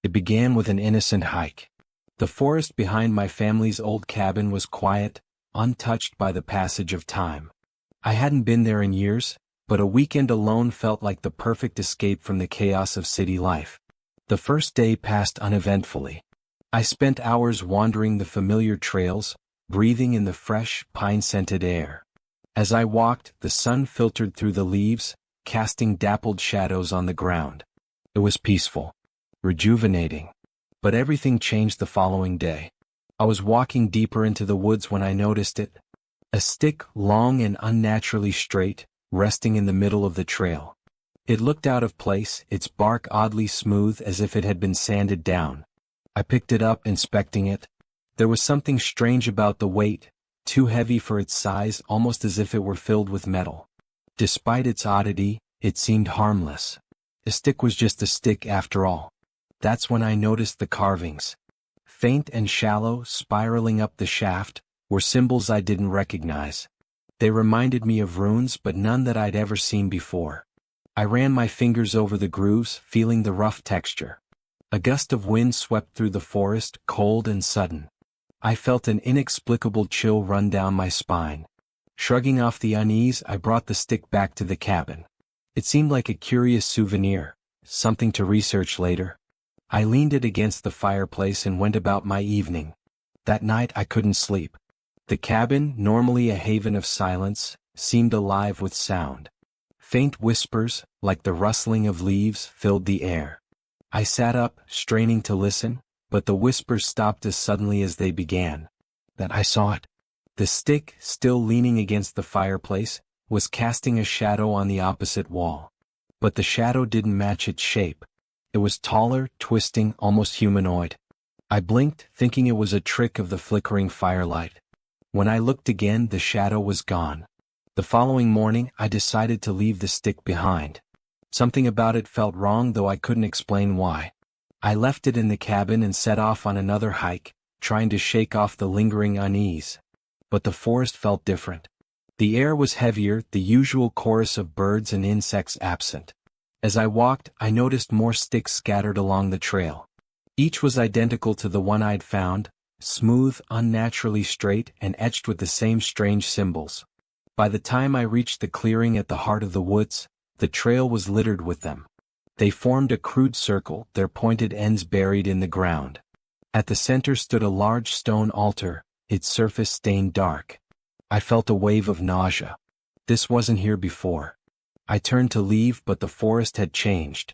It began with an innocent hike. The forest behind my family's old cabin was quiet, untouched by the passage of time. I hadn't been there in years, but a weekend alone felt like the perfect escape from the chaos of city life. The first day passed uneventfully. I spent hours wandering the familiar trails, breathing in the fresh, pine-scented air. As I walked, the sun filtered through the leaves, casting dappled shadows on the ground. It was peaceful, rejuvenating. But everything changed the following day. I was walking deeper into the woods when I noticed it. A stick, long and unnaturally straight, resting in the middle of the trail. It looked out of place, its bark oddly smooth as if it had been sanded down. I picked it up, inspecting it. There was something strange about the weight, too heavy for its size, almost as if it were filled with metal. Despite its oddity, it seemed harmless. A stick was just a stick after all. That's when I noticed the carvings. Faint and shallow, spiraling up the shaft, were symbols I didn't recognize. They reminded me of runes, but none that I'd ever seen before. I ran my fingers over the grooves, feeling the rough texture. A gust of wind swept through the forest, cold and sudden. I felt an inexplicable chill run down my spine. Shrugging off the unease, I brought the stick back to the cabin. It seemed like a curious souvenir, something to research later. I leaned it against the fireplace and went about my evening. That night I couldn't sleep. The cabin, normally a haven of silence, seemed alive with sound. Faint whispers, like the rustling of leaves, filled the air. I sat up, straining to listen, but the whispers stopped as suddenly as they began. Then I saw it. The stick, still leaning against the fireplace, was casting a shadow on the opposite wall. But the shadow didn't match its shape. It was taller, twisting, almost humanoid. I blinked, thinking it was a trick of the flickering firelight. When I looked again, the shadow was gone. The following morning, I decided to leave the stick behind. Something about it felt wrong, though I couldn't explain why. I left it in the cabin and set off on another hike, trying to shake off the lingering unease. But the forest felt different. The air was heavier, the usual chorus of birds and insects absent. As I walked, I noticed more sticks scattered along the trail. Each was identical to the one I'd found, smooth, unnaturally straight, and etched with the same strange symbols. By the time I reached the clearing at the heart of the woods, the trail was littered with them. They formed a crude circle, their pointed ends buried in the ground. At the center stood a large stone altar, its surface stained dark. I felt a wave of nausea. This wasn't here before. I turned to leave, but the forest had changed.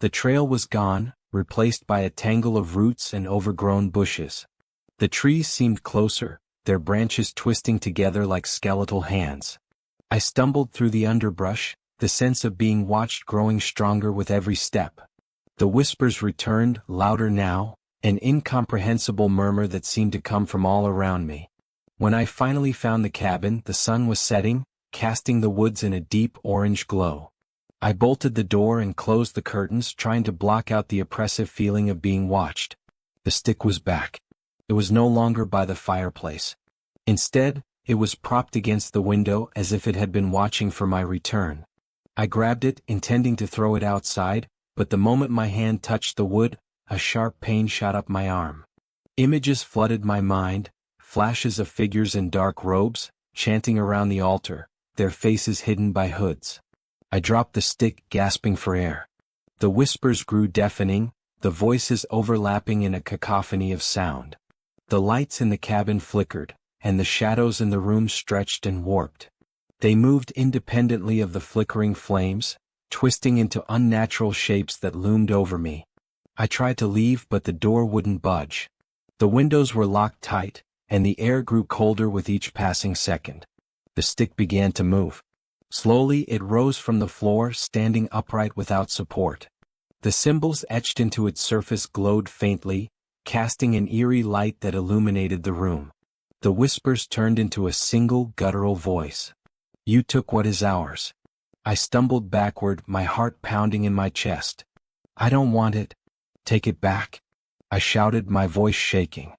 The trail was gone, replaced by a tangle of roots and overgrown bushes. The trees seemed closer, their branches twisting together like skeletal hands. I stumbled through the underbrush, the sense of being watched growing stronger with every step. The whispers returned, louder now, an incomprehensible murmur that seemed to come from all around me. When I finally found the cabin, the sun was setting, casting the woods in a deep orange glow. I bolted the door and closed the curtains, trying to block out the oppressive feeling of being watched. The stick was back. It was no longer by the fireplace. Instead, it was propped against the window as if it had been watching for my return. I grabbed it, intending to throw it outside, but the moment my hand touched the wood, a sharp pain shot up my arm. Images flooded my mind, flashes of figures in dark robes, chanting around the altar, their faces hidden by hoods. I dropped the stick, gasping for air. The whispers grew deafening, the voices overlapping in a cacophony of sound. The lights in the cabin flickered, and the shadows in the room stretched and warped. They moved independently of the flickering flames, twisting into unnatural shapes that loomed over me. I tried to leave, but the door wouldn't budge. The windows were locked tight, and the air grew colder with each passing second. The stick began to move. Slowly it rose from the floor, standing upright without support. The symbols etched into its surface glowed faintly, casting an eerie light that illuminated the room. The whispers turned into a single guttural voice. "You took what is ours." I stumbled backward, my heart pounding in my chest. "I don't want it. Take it back," I shouted, my voice shaking.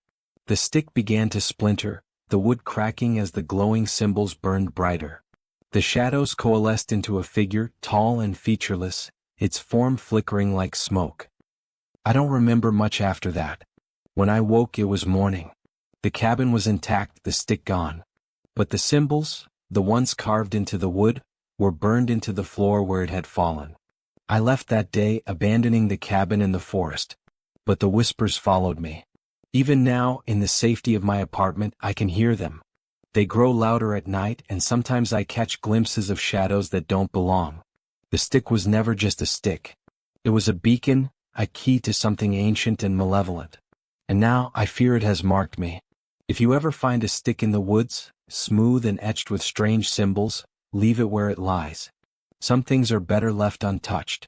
The stick began to splinter, the wood cracking as the glowing symbols burned brighter. The shadows coalesced into a figure, tall and featureless, its form flickering like smoke. I don't remember much after that. When I woke it was morning. The cabin was intact, the stick gone. But the symbols, the ones carved into the wood, were burned into the floor where it had fallen. I left that day, abandoning the cabin and the forest. But the whispers followed me. Even now, in the safety of my apartment, I can hear them. They grow louder at night, and sometimes I catch glimpses of shadows that don't belong. The stick was never just a stick. It was a beacon, a key to something ancient and malevolent. And now I fear it has marked me. If you ever find a stick in the woods, smooth and etched with strange symbols, leave it where it lies. Some things are better left untouched.